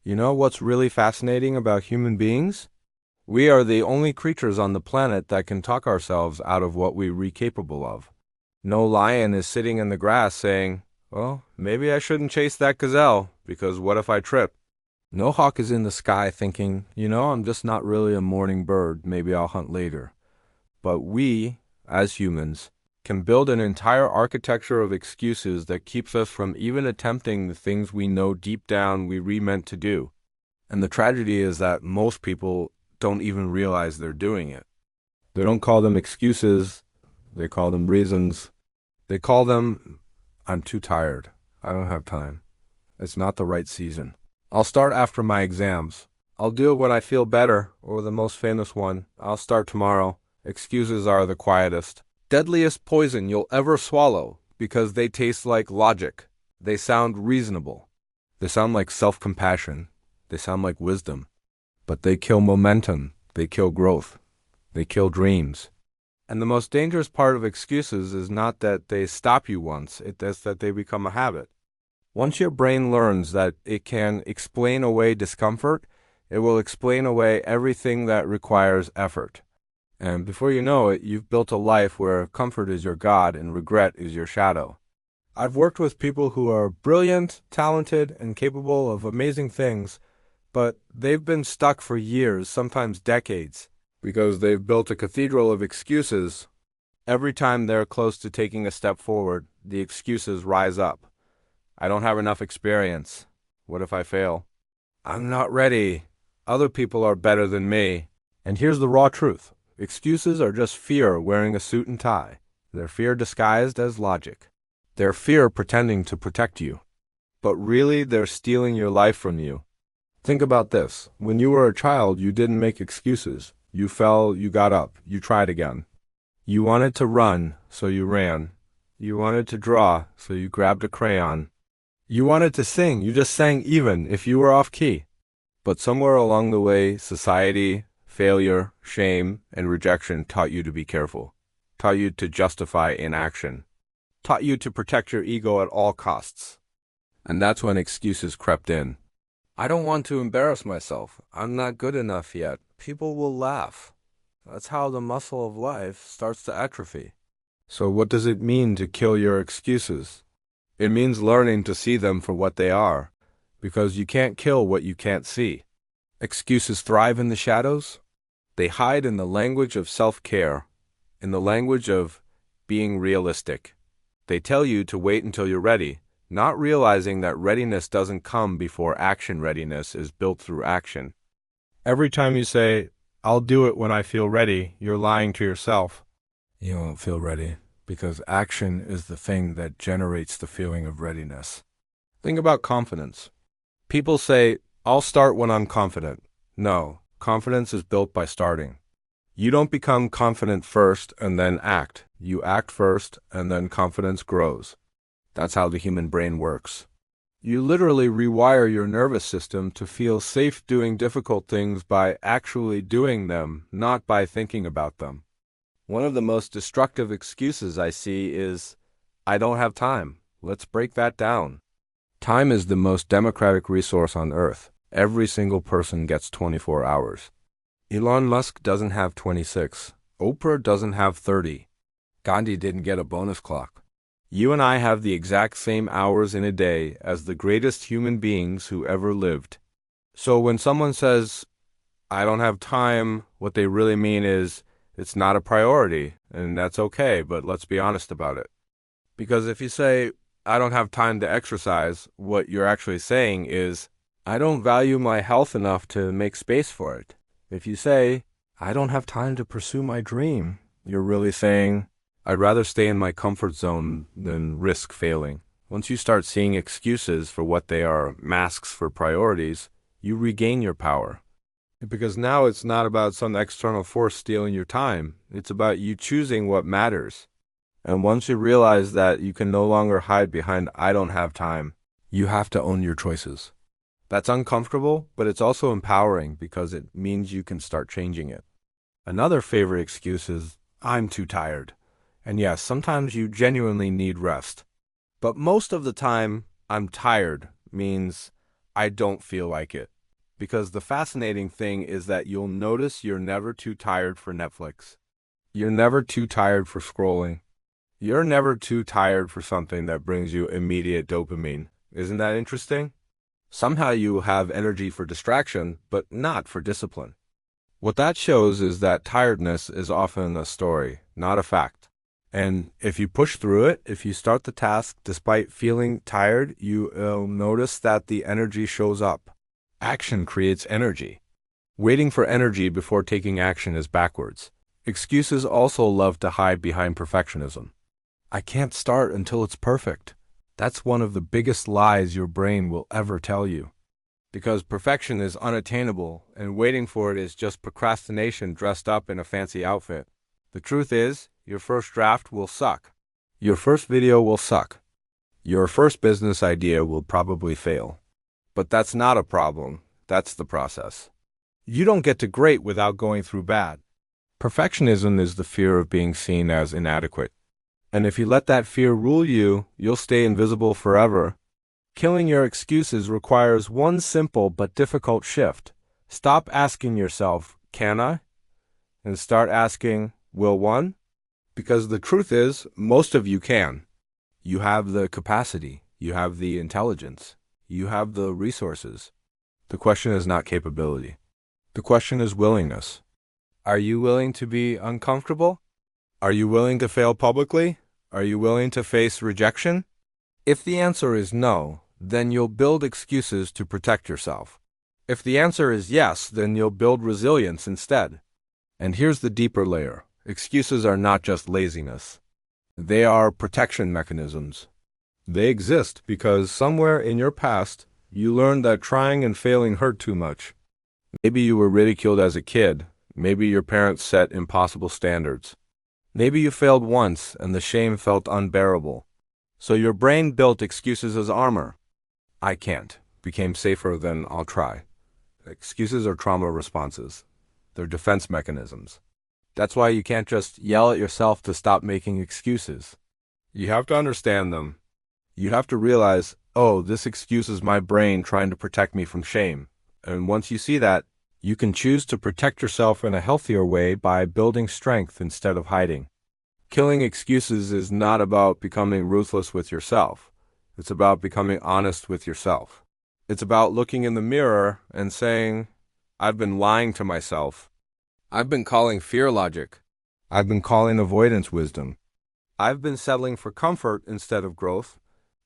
You know what's really fascinating about human beings? We are the only creatures on the planet that can talk ourselves out of what we're capable of. No lion is sitting in the grass saying, well, maybe I shouldn't chase that gazelle, because what if I trip? No hawk is in the sky thinking, I'm just not really a morning bird, maybe I'll hunt later. But we, as humans, can build an entire architecture of excuses that keeps us from even attempting the things we know deep down we meant to do. And the tragedy is that most people don't even realize they're doing it. They don't call them excuses, they call them reasons. They call them, I'm too tired, I don't have time. It's not the right season. I'll start after my exams. I'll do it when I feel better, or the most famous one, I'll start tomorrow. Excuses are the quietest, deadliest poison you'll ever swallow because they taste like logic. They sound reasonable. They sound like self-compassion. They sound like wisdom. But they kill momentum. They kill growth. They kill dreams. And the most dangerous part of excuses is not that they stop you once, it's that they become a habit. Once your brain learns that it can explain away discomfort, it will explain away everything that requires effort. And before you know it, you've built a life where comfort is your god and regret is your shadow. I've worked with people who are brilliant, talented, and capable of amazing things, but they've been stuck for years, sometimes decades, because they've built a cathedral of excuses. Every time they're close to taking a step forward, the excuses rise up. I don't have enough experience. What if I fail? I'm not ready. Other people are better than me. And here's the raw truth. Excuses are just fear wearing a suit and tie. They're fear disguised as logic. They're fear pretending to protect you. But really, they're stealing your life from you. Think about this. When you were a child, you didn't make excuses. You fell, you got up, you tried again. You wanted to run, so you ran. You wanted to draw, so you grabbed a crayon. You wanted to sing, you just sang even if you were off key. But somewhere along the way, society, failure, shame, and rejection taught you to be careful, taught you to justify inaction, taught you to protect your ego at all costs. And that's when excuses crept in. I don't want to embarrass myself. I'm not good enough yet. People will laugh. That's how the muscle of life starts to atrophy. So what does it mean to kill your excuses? It means learning to see them for what they are, because you can't kill what you can't see. Excuses thrive in the shadows. They hide in the language of self-care, in the language of being realistic. They tell you to wait until you're ready, not realizing that readiness doesn't come before action. Readiness is built through action. Every time you say, I'll do it when I feel ready, you're lying to yourself. You won't feel ready, because action is the thing that generates the feeling of readiness. Think about confidence. People say, I'll start when I'm confident. No, confidence is built by starting. You don't become confident first and then act. You act first and then confidence grows. That's how the human brain works. You literally rewire your nervous system to feel safe doing difficult things by actually doing them, not by thinking about them. One of the most destructive excuses I see is, I don't have time. Let's break that down. Time is the most democratic resource on Earth. Every single person gets 24 hours. Elon Musk doesn't have 26. Oprah doesn't have 30. Gandhi didn't get a bonus clock. You and I have the exact same hours in a day as the greatest human beings who ever lived. So when someone says, I don't have time, what they really mean is, it's not a priority, and that's okay, but let's be honest about it. Because if you say, I don't have time to exercise, what you're actually saying is, I don't value my health enough to make space for it. If you say, I don't have time to pursue my dream, you're really saying, I'd rather stay in my comfort zone than risk failing. Once you start seeing excuses for what they are, masks for priorities, you regain your power. Because now it's not about some external force stealing your time. It's about you choosing what matters. And once you realize that you can no longer hide behind, I don't have time, you have to own your choices. That's uncomfortable, but it's also empowering because it means you can start changing it. Another favorite excuse is, I'm too tired. And yes, sometimes you genuinely need rest. But most of the time, I'm tired means I don't feel like it. Because the fascinating thing is that you'll notice you're never too tired for Netflix. You're never too tired for scrolling. You're never too tired for something that brings you immediate dopamine. Isn't that interesting? Somehow you have energy for distraction, but not for discipline. What that shows is that tiredness is often a story, not a fact. And if you push through it, if you start the task despite feeling tired, you'll notice that the energy shows up. Action creates energy. Waiting for energy before taking action is backwards. Excuses also love to hide behind perfectionism. I can't start until it's perfect. That's one of the biggest lies your brain will ever tell you. Because perfection is unattainable, and waiting for it is just procrastination dressed up in a fancy outfit. The truth is, your first draft will suck. Your first video will suck. Your first business idea will probably fail. But that's not a problem, that's the process. You don't get to great without going through bad. Perfectionism is the fear of being seen as inadequate. And if you let that fear rule you, you'll stay invisible forever. Killing your excuses requires one simple but difficult shift. Stop asking yourself, can I? And start asking, will one? Because the truth is, most of you can. You have the capacity, you have the intelligence, you have the resources. The question is not capability. The question is willingness. Are you willing to be uncomfortable? Are you willing to fail publicly? Are you willing to face rejection? If the answer is no, then you'll build excuses to protect yourself. If the answer is yes, then you'll build resilience instead. And here's the deeper layer. Excuses are not just laziness. They are protection mechanisms. They exist because somewhere in your past, you learned that trying and failing hurt too much. Maybe you were ridiculed as a kid. Maybe your parents set impossible standards. Maybe you failed once and the shame felt unbearable. So your brain built excuses as armor. I can't became safer than I'll try. Excuses are trauma responses. They're defense mechanisms. That's why you can't just yell at yourself to stop making excuses. You have to understand them. You have to realize, oh, this excuse is my brain trying to protect me from shame. And once you see that, you can choose to protect yourself in a healthier way by building strength instead of hiding. Killing excuses is not about becoming ruthless with yourself. It's about becoming honest with yourself. It's about looking in the mirror and saying, I've been lying to myself. I've been calling fear logic. I've been calling avoidance wisdom. I've been settling for comfort instead of growth.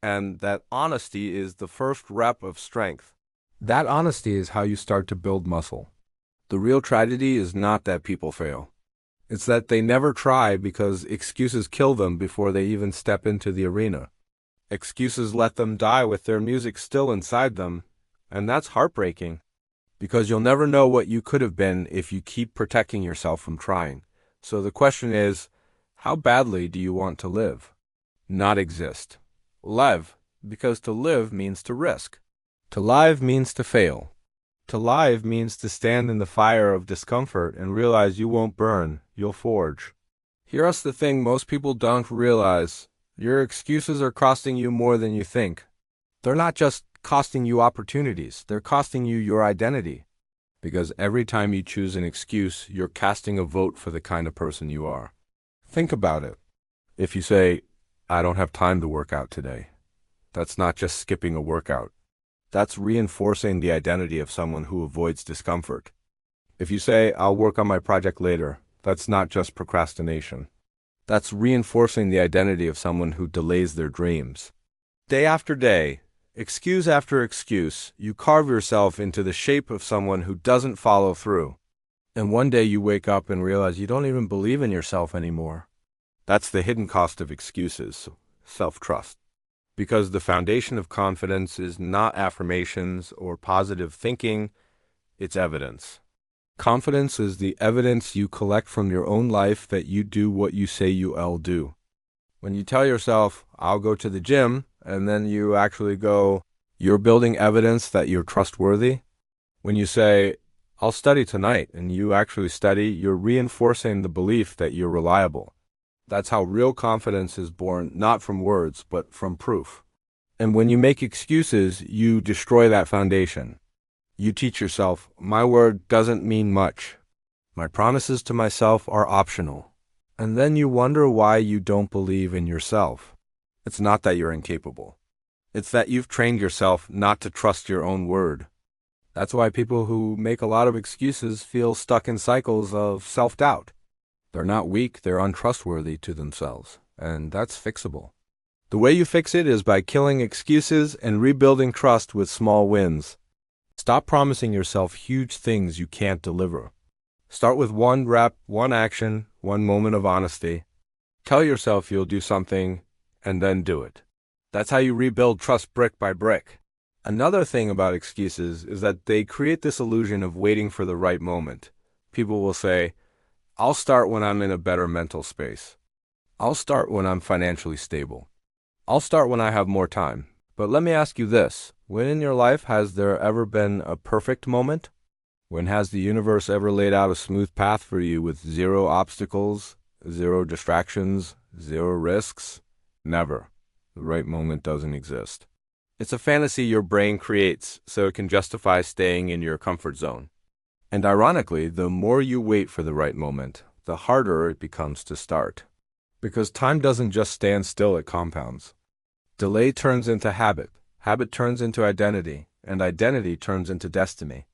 And that honesty is the first rep of strength. That honesty is how you start to build muscle. The real tragedy is not that people fail. It's that they never try because excuses kill them before they even step into the arena. Excuses let them die with their music still inside them, and that's heartbreaking. Because you'll never know what you could have been if you keep protecting yourself from trying. So the question is, how badly do you want to live? Not exist. Live, because to live means to risk. To live means to fail. To live means to stand in the fire of discomfort and realize you won't burn, you'll forge. Here's the thing most people don't realize. Your excuses are costing you more than you think. They're not just costing you opportunities, they're costing you your identity. Because every time you choose an excuse, you're casting a vote for the kind of person you are. Think about it. If you say, I don't have time to work out today, that's not just skipping a workout. That's reinforcing the identity of someone who avoids discomfort. If you say, I'll work on my project later, that's not just procrastination. That's reinforcing the identity of someone who delays their dreams. Day after day, excuse after excuse, you carve yourself into the shape of someone who doesn't follow through. And one day you wake up and realize you don't even believe in yourself anymore. That's the hidden cost of excuses, self-trust. Because the foundation of confidence is not affirmations or positive thinking, it's evidence. Confidence is the evidence you collect from your own life that you do what you say you'll do. When you tell yourself, I'll go to the gym, and then you actually go, you're building evidence that you're trustworthy. When you say, I'll study tonight, and you actually study, you're reinforcing the belief that you're reliable. That's how real confidence is born, not from words, but from proof. And when you make excuses, you destroy that foundation. You teach yourself, my word doesn't mean much. My promises to myself are optional. And then you wonder why you don't believe in yourself. It's not that you're incapable. It's that you've trained yourself not to trust your own word. That's why people who make a lot of excuses feel stuck in cycles of self-doubt. They're not weak, they're untrustworthy to themselves, and that's fixable. The way you fix it is by killing excuses and rebuilding trust with small wins. Stop promising yourself huge things you can't deliver. Start with one rep, one action, one moment of honesty. Tell yourself you'll do something, and then do it. That's how you rebuild trust brick by brick. Another thing about excuses is that they create this illusion of waiting for the right moment. People will say, I'll start when I'm in a better mental space. I'll start when I'm financially stable. I'll start when I have more time. But let me ask you this. When in your life has there ever been a perfect moment? When has the universe ever laid out a smooth path for you with zero obstacles, zero distractions, zero risks? Never. The right moment doesn't exist. It's a fantasy your brain creates so it can justify staying in your comfort zone. And ironically, the more you wait for the right moment, the harder it becomes to start. Because time doesn't just stand still, it compounds. Delay turns into habit, habit turns into identity, and identity turns into destiny.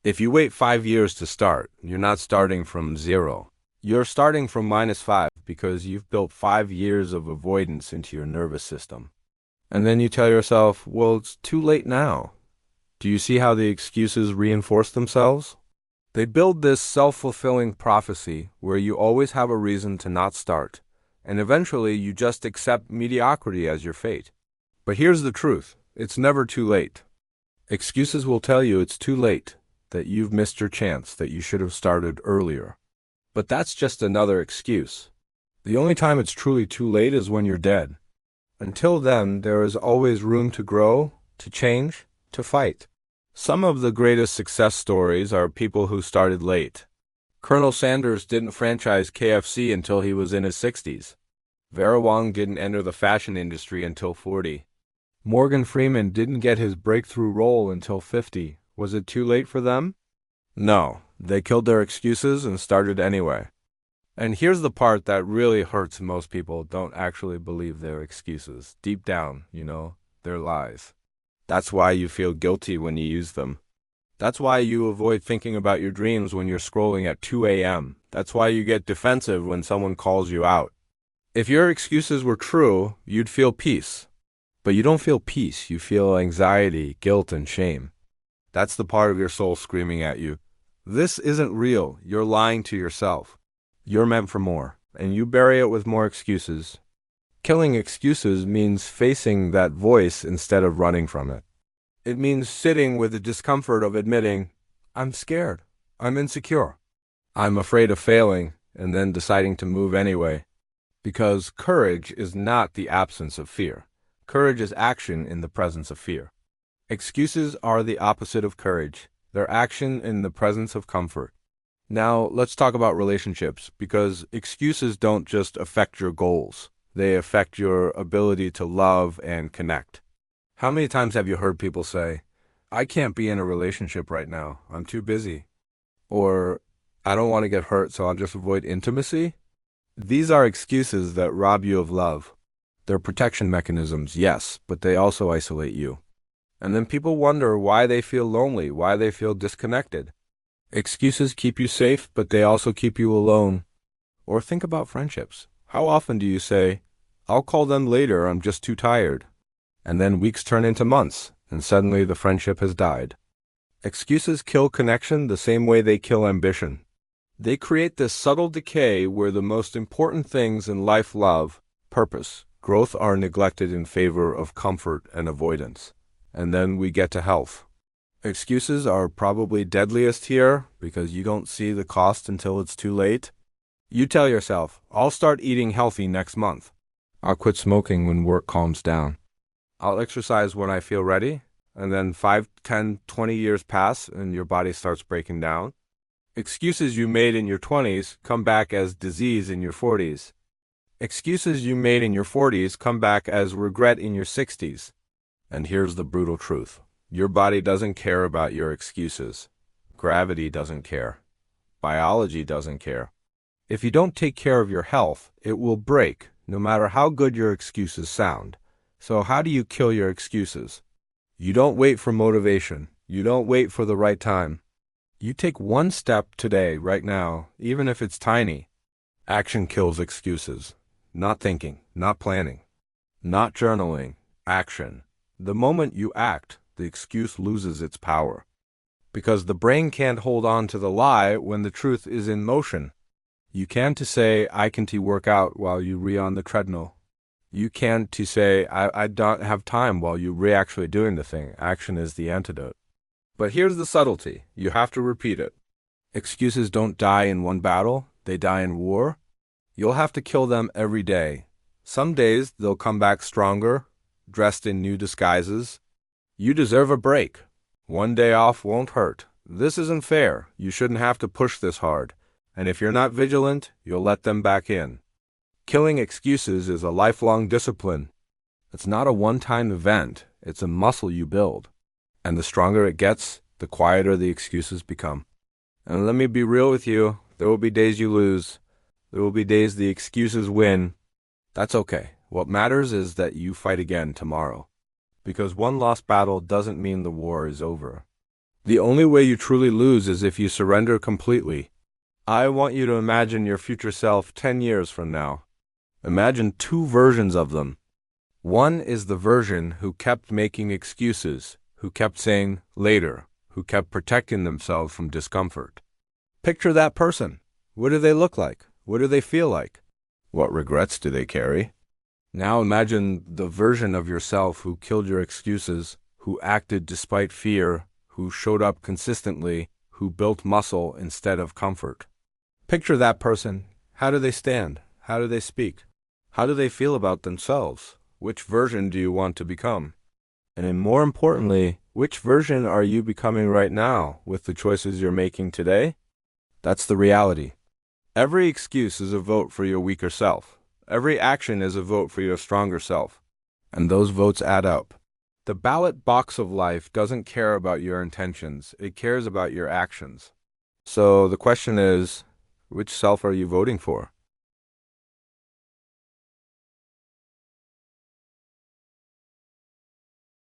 If you wait 5 years to start, you're not starting from zero. You're starting from -5 because you've built 5 years of avoidance into your nervous system. And then you tell yourself, well, it's too late now. Do you see how the excuses reinforce themselves? They build this self-fulfilling prophecy where you always have a reason to not start, and eventually you just accept mediocrity as your fate. But here's the truth, it's never too late. Excuses will tell you it's too late, that you've missed your chance, that you should have started earlier. But that's just another excuse. The only time it's truly too late is when you're dead. Until then, there is always room to grow, to change, to fight. Some of the greatest success stories are people who started late. Colonel Sanders didn't franchise KFC until he was in his 60s. Vera Wang didn't enter the fashion industry until 40. Morgan Freeman didn't get his breakthrough role until 50. Was it too late for them? No, they killed their excuses and started anyway. And here's the part that really hurts most people don't actually believe their excuses. Deep down, they're lies. That's why you feel guilty when you use them. That's why you avoid thinking about your dreams when you're scrolling at 2 a.m. That's why you get defensive when someone calls you out. If your excuses were true, you'd feel peace. But you don't feel peace, you feel anxiety, guilt, and shame. That's the part of your soul screaming at you. This isn't real, you're lying to yourself. You're meant for more, and you bury it with more excuses. Killing excuses means facing that voice instead of running from it. It means sitting with the discomfort of admitting, I'm scared, I'm insecure, I'm afraid of failing, and then deciding to move anyway. Because courage is not the absence of fear. Courage is action in the presence of fear. Excuses are the opposite of courage. They're action in the presence of comfort. Now, let's talk about relationships, because excuses don't just affect your goals. They affect your ability to love and connect. How many times have you heard people say, I can't be in a relationship right now, I'm too busy? Or, I don't want to get hurt, so I'll just avoid intimacy? These are excuses that rob you of love. They're protection mechanisms, yes, but they also isolate you. And then people wonder why they feel lonely, why they feel disconnected. Excuses keep you safe, but they also keep you alone. Or think about friendships. How often do you say, I'll call them later, I'm just too tired? And then weeks turn into months, and suddenly the friendship has died. Excuses kill connection the same way they kill ambition. They create this subtle decay where the most important things in life, love, purpose, growth, are neglected in favor of comfort and avoidance. And then we get to health. Excuses are probably deadliest here because you don't see the cost until it's too late. You tell yourself, I'll start eating healthy next month. I'll quit smoking when work calms down. I'll exercise when I feel ready. And then 5, 10, 20 years pass and your body starts breaking down. Excuses you made in your 20s come back as disease in your 40s. Excuses you made in your 40s come back as regret in your 60s. And here's the brutal truth. Your body doesn't care about your excuses. Gravity doesn't care. Biology doesn't care. If you don't take care of your health, it will break, no matter how good your excuses sound. So how do you kill your excuses? You don't wait for motivation. You don't wait for the right time. You take one step today, right now, even if it's tiny. Action kills excuses. Not thinking, not planning, not journaling. Action. The moment you act, the excuse loses its power. Because the brain can't hold on to the lie when the truth is in motion. You can't say, I can work out while you on the treadmill. You can't say, I don't have time while you actually doing the thing. Action is the antidote. But here's the subtlety. You have to repeat it. Excuses don't die in one battle. They die in war. You'll have to kill them every day. Some days they'll come back stronger, dressed in new disguises. You deserve a break. One day off won't hurt. This isn't fair. You shouldn't have to push this hard. And if you're not vigilant, you'll let them back in. Killing excuses is a lifelong discipline. It's not a one-time event. It's a muscle you build. And the stronger it gets, the quieter the excuses become. And let me be real with you. There will be days you lose. There will be days the excuses win. That's okay. What matters is that you fight again tomorrow. Because one lost battle doesn't mean the war is over. The only way you truly lose is if you surrender completely. I want you to imagine your future self 10 years from now. Imagine two versions of them. One is the version who kept making excuses, who kept saying later, who kept protecting themselves from discomfort. Picture that person. What do they look like? What do they feel like? What regrets do they carry? Now imagine the version of yourself who killed your excuses, who acted despite fear, who showed up consistently, who built muscle instead of comfort. Picture that person. How do they stand? How do they speak? How do they feel about themselves? Which version do you want to become? And more importantly, which version are you becoming right now with the choices you're making today? That's the reality. Every excuse is a vote for your weaker self. Every action is a vote for your stronger self. And those votes add up. The ballot box of life doesn't care about your intentions. It cares about your actions. So the question is, which self are you voting for?